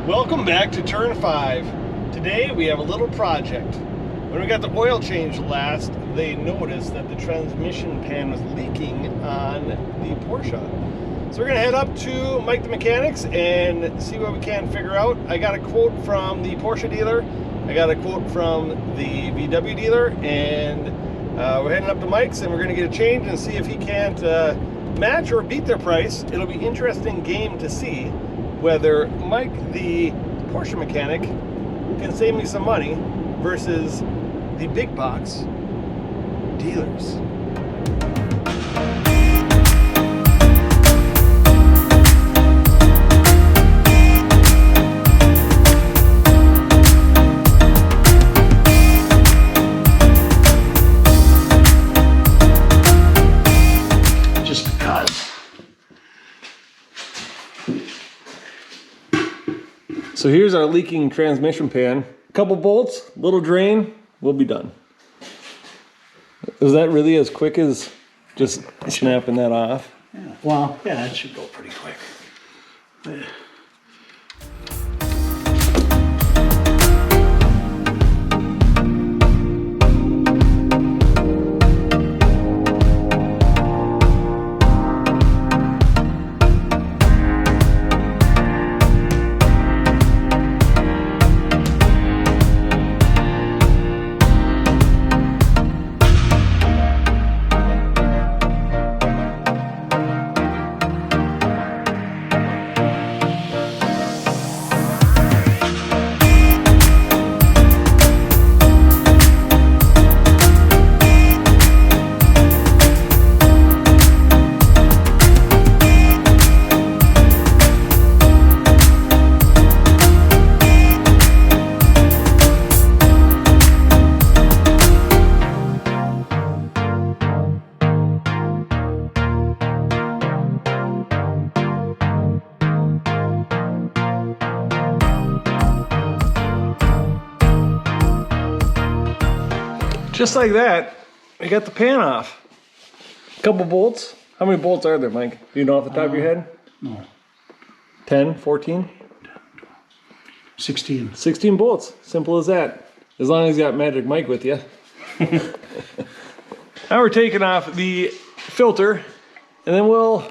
Welcome back to Turn 5. Today we have a little project. When we got the oil change last, they noticed that the transmission pan was leaking on the Porsche. So we're gonna head up to Mike the Mechanics and see what we can figure out. I got a quote from the Porsche dealer, I got a quote from the VW dealer, and we're heading up to Mike's and we're gonna get a change and see if he can't match or beat their price. It'll be an interesting game to see whether Mike the Porsche mechanic can save me some money versus the big box dealers. Just because. So here's our leaking transmission pan. A couple bolts, little drain, we'll be done. Is that really as quick as just snapping that off? Yeah. Well, yeah, it should go pretty quick. Just like that, we got the pan off. A couple bolts. How many bolts are there, Mike? Do you know off the top of your head? No. 10, 14? 16. 16 bolts. Simple as that. As long as you got Magic Mike with you. Now we're taking off the filter, and then we'll,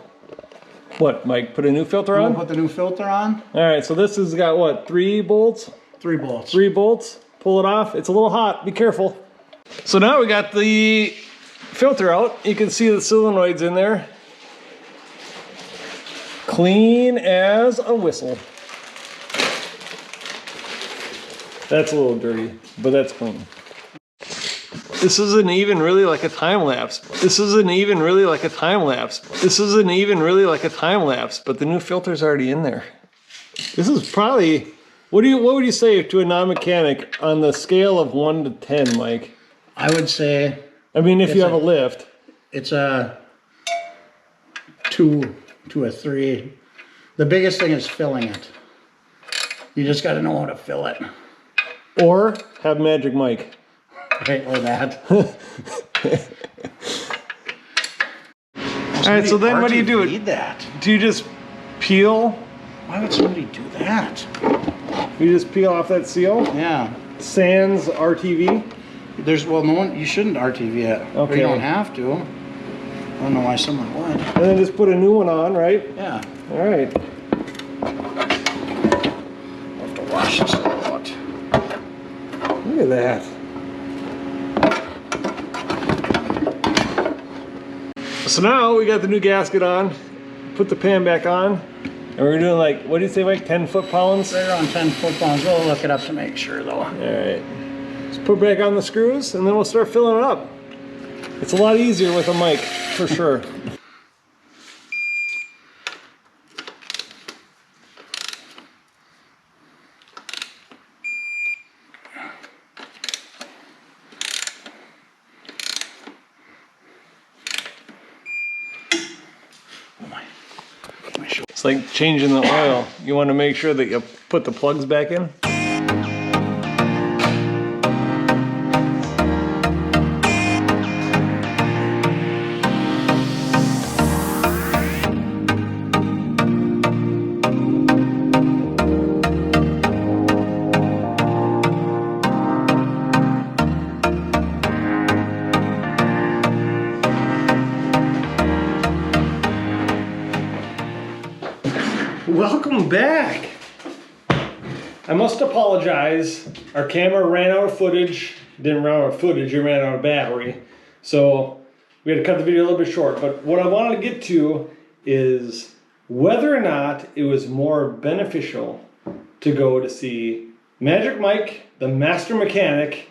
what, Mike, put a new filter on? We'll put the new filter on. All right, so this has got what, 3 bolts? 3 bolts. 3 bolts. Pull it off. It's a little hot. Be careful. So now we got the filter out. You can see the solenoids in there. Clean as a whistle. That's a little dirty, but that's clean. This isn't even really like a time lapse. This isn't even really like a time lapse. This isn't even really like a time lapse, but the new filter's already in there. This is probably, what would you say to a non-mechanic on the scale of 1 to 10, Mike? I would say. I mean, if you have a lift. It's a 2 to a 3. The biggest thing is filling it. You just got to know how to fill it. Or have Magic Mike. Right, or that. All right, so then what do you do? Need that. Do you just peel? Why would somebody do that? You just peel off that seal? Yeah. Sans RTV? Well, no one. You shouldn't RTV it. Okay. You don't have to. I don't know why someone would. And then just put a new one on, right? Yeah. All right. I'll have to wash this a lot. Look at that. So now we got the new gasket on. Put the pan back on. And we're doing like, what do you say, Mike? 10 foot-pounds? They're on 10 foot-pounds. We'll look it up to make sure, though. All right. Just put back on the screws, and then we'll start filling it up. It's a lot easier with a mic, for sure. It's like changing the oil. You want to make sure that you put the plugs back in. welcome back. I must apologize. Our camera ran out of footage. Didn't run out of footage, it ran out of battery. So we had to cut the video a little bit short. But what I wanted to get to is whether or not it was more beneficial to go to see Magic Mike, the master mechanic,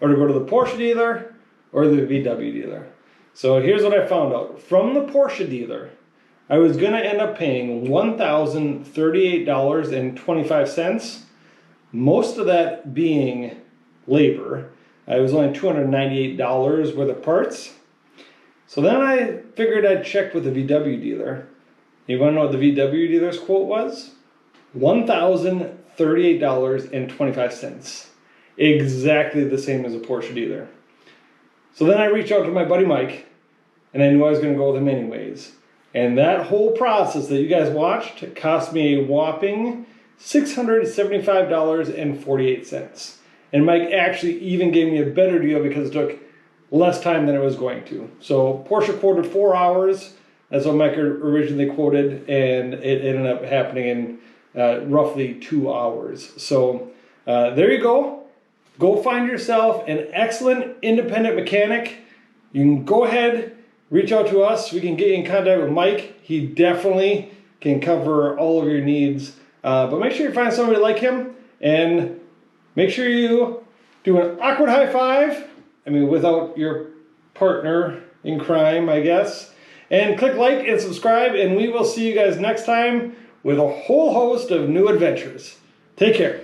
or to go to the Porsche dealer or the VW dealer. So here's what I found out. From the Porsche dealer, I was going to end up paying $1,038.25, most of that being labor. It was only $298 worth of parts. So then I figured I'd check with the VW dealer. You want to know what the VW dealer's quote was? $1,038.25. Exactly the same as a Porsche dealer. So then I reached out to my buddy Mike, and I knew I was going to go with him anyways. And that whole process that you guys watched cost me a whopping $675.48. And Mike actually even gave me a better deal because it took less time than it was going to. So Porsche quoted 4 hours. That's what Mike originally quoted, and it ended up happening in roughly 2 hours. So there you go. Go find yourself an excellent independent mechanic. You can go ahead, reach out to us. We can get you in contact with Mike. He definitely can cover all of your needs. But make sure you find somebody like him, and make sure you do an awkward high five. I mean, without your partner in crime, I guess. And click like and subscribe, and we will see you guys next time with a whole host of new adventures. Take care.